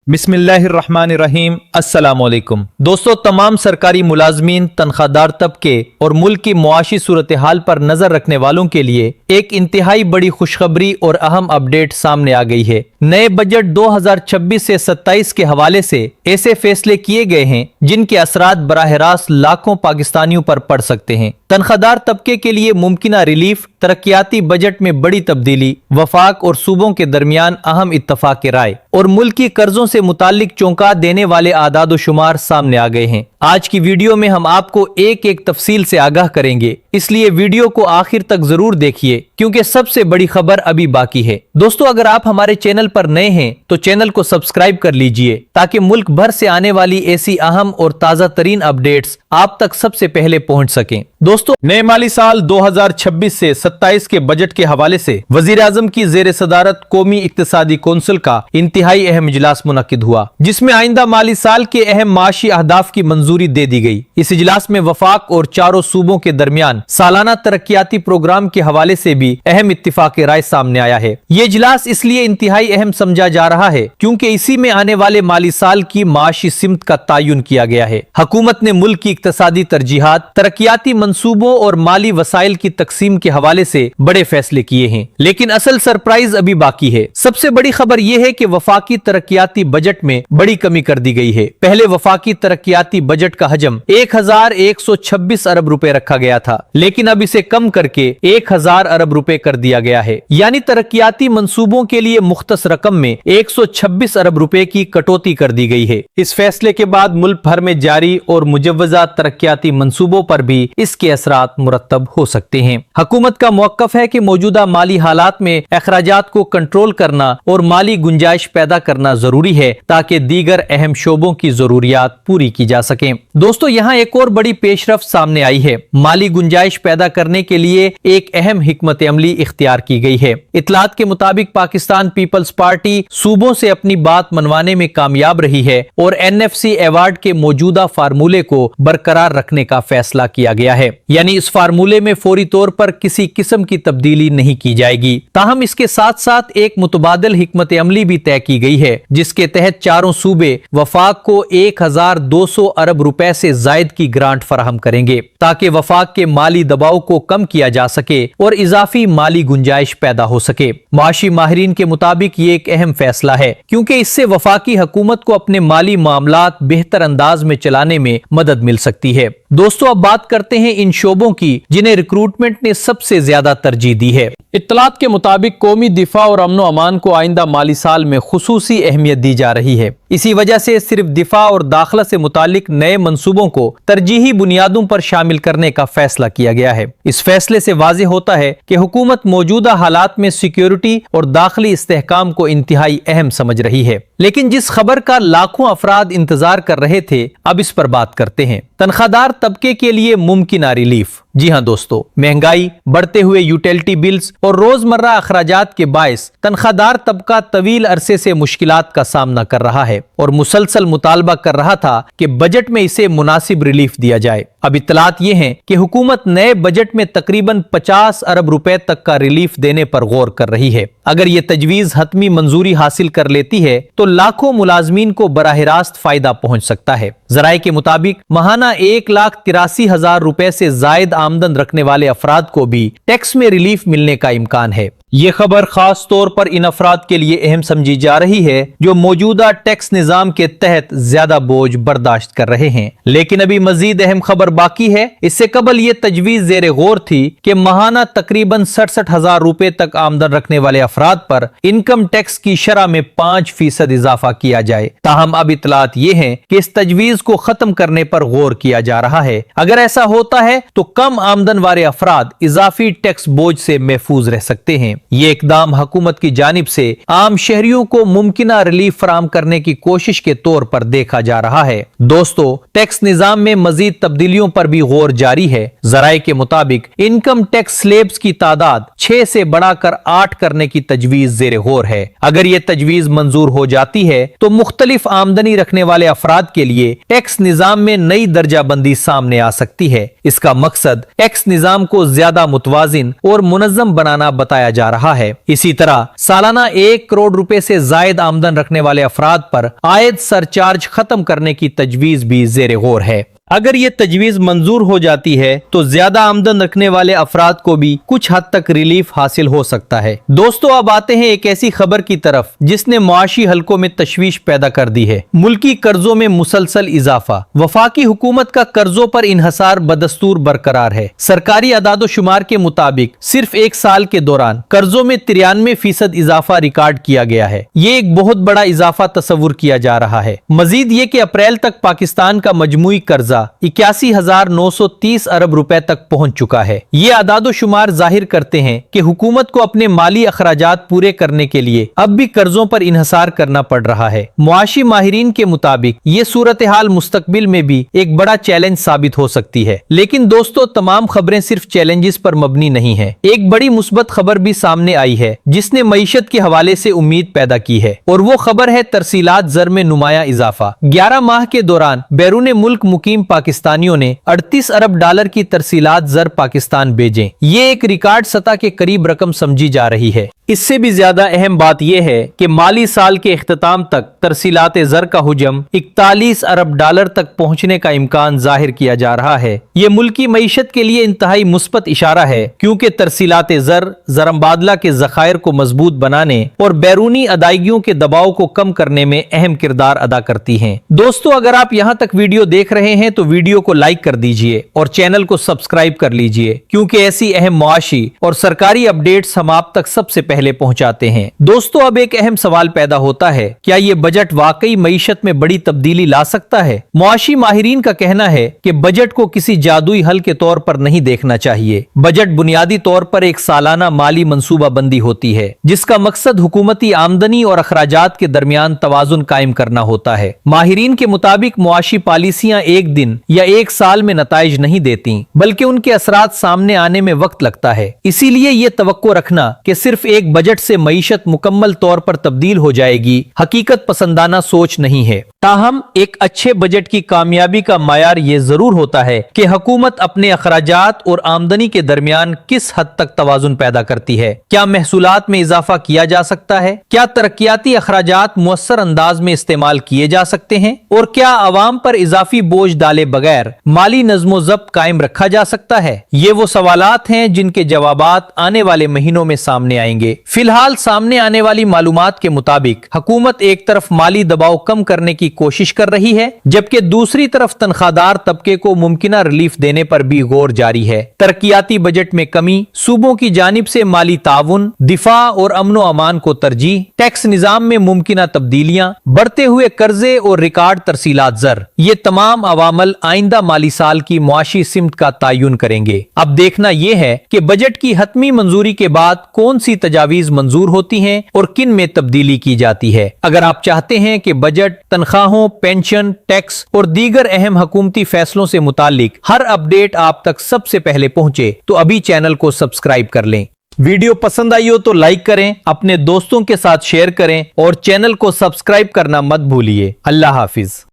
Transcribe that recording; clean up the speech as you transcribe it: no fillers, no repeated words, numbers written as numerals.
बिस्मिल्लाहिर्रहमानिर्रहीम। अस्सलामुअलैकुम दोस्तों, तमाम सरकारी मुलाजमीन, तनख्वाहदार तबके और मुल्क की मुआशी सूरत हाल पर नजर रखने वालों के लिए एक इंतहाई बड़ी खुशखबरी और अहम अपडेट सामने आ गई है। नए बजट 2026 से 27 के हवाले से ऐसे फैसले किए गए हैं जिनके असरात बराह रास्त लाखों पाकिस्तानियों पर पड़ सकते हैं। तनख्वाहदार तबके के लिए मुमकिना रिलीफ, तरक्याती बजट में बड़ी तब्दीली, वफाक और सूबों के दरमियान अहम इत्तफाक राय और मुल्की कर्जों से मुतालिक चौंका देने वाले आदाद व शुमार सामने आ गए हैं। आज की वीडियो में हम आपको एक एक तफसील से आगाह करेंगे, इसलिए वीडियो को आखिर तक जरूर देखिए क्योंकि सबसे बड़ी खबर अभी बाकी है। दोस्तों, अगर आप हमारे चैनल पर नए हैं तो चैनल को सब्सक्राइब कर लीजिए ताकि मुल्क भर से आने वाली ऐसी अहम और ताजा तरीन अपडेट्स आप तक सबसे पहले पहुंच सकें। दोस्तों, नए माली साल 2026 से 27 के बजट के हवाले से वजीर आजम की जेर सदारत कौमी इक्तिसादी कौंसिल का इंतहाई अहम इजलास मुनक्किद हुआ, जिसमें आइंदा माली साल के अहम माशी अहदाफ की मंजूरी दे दी गई। इस इजलास में वफाक और चारों सूबों के दरमियान सालाना तरक्याती प्रोग्राम के हवाले से भी अहम इत्तिफाक राय सामने आया है। ये इजलास इसलिए इंतहाई अहम समझा जा रहा है क्योंकि इसी में आने वाले माली साल की माशी सिमत का तयन किया गया है। हुकूमत ने मुल्क की इक्तिसादी तरजीहात, तरक्याती मंसूबों और माली वसाइल की तकसीम के हवाले से बड़े फैसले किए हैं, लेकिन असल सरप्राइज अभी बाकी है। सबसे बड़ी खबर यह है कि वफाकी तरक्याती बजट में बड़ी कमी कर दी गई है। पहले वफाकी तरक्याती बजट का हजम 1126 अरब रुपए रखा गया था, लेकिन अब इसे कम करके 1000 अरब रुपए कर दिया गया है। यानी तरक्याती मंसूबों के लिए मुख्तस रकम में 126 अरब रुपए की कटौती कर दी गई है। इस फैसले के बाद मुल्क भर में जारी और मुजव्वजा तरक्याती मंसूबों पर भी इसके असरात मुरत्तब हो सकते हैं। हुकूमत का मौक़िफ़ है कि मौजूदा माली हालात में अखराजात को कंट्रोल करना और माली गुंजाइश पैदा करना जरूरी है ताकि दीगर अहम शोबों की जरूरियात पूरी की जा सकें। दोस्तों, यहाँ एक और बड़ी पेशरफ सामने आई है। माली गुंजाइश पैदा करने के लिए एक अहम हिकमत अमली इख्तियार की गई है। इतलात के मुताबिक पाकिस्तान पीपल्स पार्टी सूबों से अपनी बात मनवाने में कामयाब रही है और NFC अवार्ड के मौजूदा फार्मूले को बरकरार रखने का फैसला किया गया है। यानी इस फार्मूले में फौरी तौर पर किसी किस्म की तब्दीली नहीं की जाएगी। ताहम इसके साथ साथ एक मुतबादिल हिकमत अमली भी तय की गई है, जिसके तहत चारों सूबे वफाक को 1200 अरब रुपए से जायद की ग्रांट फराहम करेंगे ताकि वफाक के माली दबाव को कम किया जा सके और इजाफी माली गुंजाइश पैदा हो सके। माशी माहिरीन के मुताबिक ये एक अहम फैसला है क्योंकि इससे वफाकी हुकूमत को अपने माली मामलात बेहतर अंदाज में चलाने में मदद मिल सकती है। दोस्तों, अब बात करते हैं इन शोबों की जिन्हें रिक्रूटमेंट ने सबसे ज्यादा तरजीह दी है। इत्तलात के मुताबिक कौमी दिफा और अमन अमान को आइंदा माली साल में खुसूसी अहमियत दी जा रही है। इसी वजह से सिर्फ दिफा और दाखिला से मुतालिक नए मंसूबों को तरजीही बुनियादों पर शामिल करने का फैसला किया गया है। इस फैसले से वाज़ेह होता है कि हुकूमत मौजूदा हालात में सिक्योरिटी और दाखिली इस्तेहकाम को इंतहाई अहम समझ रही है। लेकिन जिस खबर का लाखों अफराद इंतजार कर रहे थे, अब इस पर बात करते हैं। तनख्वाहदार तबके के लिए मुमकिना रिलीफ। जी हाँ दोस्तों, महंगाई, बढ़ते हुए यूटिलिटी बिल्स और रोजमर्रा अखराजात के बायस तनख्वाहदार तबका तवील अरसे से मुश्किलात का सामना कर रहा है और मुसलसल मुतालबा कर रहा था कि बजट में इसे मुनासिब रिलीफ दिया जाए। अब इत्तलात ये हैं कि हुकूमत नए बजट में तकरीबन 50 अरब रुपए तक का रिलीफ देने पर गौर कर रही है। अगर ये तजवीज हतमी मंजूरी हासिल कर लेती है तो लाखों मुलाजमीन को बराह रास्त फायदा पहुंच सकता है। जराये के मुताबिक महाना 1,83,000 रुपए से जायद आमदन रखने वाले अफराद को भी टैक्स में रिलीफ मिलने का इम्कान है। ये खबर खास तौर पर इन अफराद के लिए अहम समझी जा रही है जो मौजूदा टैक्स निजाम के तहत ज्यादा बोझ बर्दाश्त कर रहे हैं। लेकिन अभी मजीद अहम खबर बाकी है। इससे कबल ये तजवीज जेर गौर थी कि महाना तकरीबन 67,000 रुपए तक आमदन रखने वाले अफराद पर इनकम टैक्स की शरह में 5% इजाफा किया जाए। ताहम अब इतलात ये है कि इस तजवीज को खत्म करने पर गौर किया जा रहा है। अगर ऐसा होता है तो कम आमदन वाले अफराद इजाफी टैक्स बोझ से महफूज रह सकते हैं। ये इकदाम हुकूमत की जानिब से आम शहरियों को मुमकिना रिलीफ फराहम करने की कोशिश के तौर पर देखा जा रहा है। दोस्तों, टैक्स निजाम में मजीद तब्दीलियों पर भी गौर जारी है। जराये के मुताबिक इनकम टैक्स स्लेब्स की तादाद 6 से बढ़ाकर 8 करने की तजवीज जेर गौर है। अगर ये तजवीज मंजूर हो जाती है तो मुख्तलिफ आमदनी रखने वाले अफराद के लिए टैक्स निजाम में नई दर्जाबंदी सामने आ सकती है। इसका मकसद टैक्स निजाम को ज्यादा मुतवाजिन और मुनज़्ज़म बनाना बताया जा जा रहा है। इसी तरह सालाना 1 करोड़ रुपए से जायद आमदन रखने वाले अफराद पर आयद सरचार्ज खत्म करने की तजवीज भी जेर गौर है। अगर ये तजवीज मंजूर हो जाती है तो ज्यादा आमदन रखने वाले अफराद को भी कुछ हद तक रिलीफ हासिल हो सकता है। दोस्तों, अब आते हैं एक ऐसी खबर की तरफ जिसने मुआशी हलकों में तशवीश पैदा कर दी है। मुल्की कर्जों में मुसलसल इजाफा। वफाकी हुकूमत का कर्जों पर इन्हसार बदस्तूर बरकरार है। सरकारी अदादोशुमार के मुताबिक सिर्फ 1 साल के दौरान कर्जों में 93% इजाफा रिकॉर्ड किया गया है। ये एक बहुत बड़ा इजाफा तस्वुर किया जा रहा है। मजीद ये कि अप्रैल तक पाकिस्तान का मजमूई कर्जा 81,930 अरब रुपए तक पहुंच चुका है। ये आदादोशुमार जाहिर करते हैं कि हुकूमत को अपने माली अखराजात पूरे करने के लिए अब भी कर्जों पर इन्हसार करना पड़ रहा है। मुआशी माहिरीन के मुताबिक ये सूरत हाल मुस्तकबिल में भी एक बड़ा चैलेंज साबित हो सकती है। लेकिन दोस्तों, तमाम खबरें सिर्फ चैलेंजेस पर मबनी नहीं है। एक बड़ी मुस्बत खबर भी सामने आई है जिसने मईशत के हवाले से उम्मीद पैदा की है, और वो खबर है तरसीलात ज़र में नुमाया इजाफा। 11 माह के दौरान बैरून मुल्क मुकीम पाकिस्तानियों ने 38 अरब डॉलर की तरसीलात ज़र पाकिस्तान भेजे। ये एक रिकॉर्ड सतह के करीब रकम समझी जा रही है। इससे भी ज्यादा अहम बात यह है कि माली साल के इख्तिताम तक तरसीलात ज़र का हुजम 41 अरब डॉलर तक पहुंचने का इम्कान जाहिर किया जा रहा है। ये मुल्की मईशत के लिए इंतहाई मुस्बत इशारा है, क्योंकि तरसीलात ज़र ज़रमबादला के ज़खायर को मजबूत बनाने और बैरूनी अदायगियों के दबाव को कम करने में अहम किरदार अदा करती हैं। दोस्तों, अगर आप यहाँ तक वीडियो देख रहे हैं तो वीडियो को लाइक कर दीजिए और चैनल को सब्सक्राइब कर लीजिए, क्योंकि ऐसी अहम मुआशी और सरकारी अपडेट्स हम आप तक सबसे पहले पहुंचाते हैं। दोस्तों, अब एक अहम सवाल पैदा होता है, क्या ये बजट वाकई मईशत में बड़ी तब्दीली ला सकता है? मुआशी माहिरीन का कहना है कि बजट को किसी जादुई हल के तौर पर नहीं देखना चाहिए। बजट बुनियादी तौर पर एक सालाना माली मंसूबा बंदी होती है जिसका मकसद हुकूमती आमदनी और अखराजात के दरमियान तवाजुन कायम करना होता है। माहिरीन के मुताबिक मुआशी पॉलिसियां एक दिन या 1 साल में नताइज नहीं देती, बल्कि उनके असरात सामने आने में वक्त लगता है। इसीलिए ये तवक्को रखना कि सिर्फ एक बजट से मईशत मुकम्मल तौर पर तब्दील हो जाएगी हकीकत पसंदाना सोच नहीं है। ताहम एक अच्छे बजट की कामयाबी का मायार ये जरूर होता है कि हुकूमत अपने अखराजात और आमदनी के दरमियान किस हद तक तवाजुन पैदा करती है। क्या महसूलात में इजाफा किया जा सकता है? क्या तरक्याती अखराजात मुअस्सर अंदाज में इस्तेमाल किए जा सकते हैं? और क्या आवाम पर इजाफी बोझ डाले बगैर माली नज़्मो ज़ब्त कायम रखा जा सकता है? ये वो सवालात हैं जिनके जवाबात आने वाले महीनों में सामने आएंगे। फिलहाल सामने आने वाली मालूमात के मुताबिक हुकूमत एक तरफ माली दबाव कम करने की कोशिश कर रही है, जबकि दूसरी तरफ तनख्वाहदार तबके को मुमकिना रिलीफ देने पर भी गौर जारी है। तरक्याती बजट में कमी, सूबों की जानिब से माली ताउन, दिफा और अमनो अमान को तरजीह, टैक्स निजाम में मुमकिना तब्दीलियां, बढ़ते हुए कर्जे और रिकॉर्ड तरसीलात ज़र, ये तमाम अवामल आइंदा माली साल की मुआशी सिमत का तयन करेंगे। अब देखना यह है कि बजट की हतमी मंजूरी के बाद कौन सी तजावीज मंजूर होती हैं और किन में तब्दीली की जाती है। अगर आप चाहते हैं कि बजट, तनख्वाहों, पेंशन, टैक्स और दीगर अहम हुकूमती फैसलों से मुतालिक हर अपडेट आप तक सबसे पहले पहुंचे, तो अभी चैनल को सब्सक्राइब कर लें। वीडियो पसंद आई हो तो लाइक करें, अपने दोस्तों के साथ शेयर करें और चैनल को सब्सक्राइब करना मत भूलिए। अल्लाह हाफिज।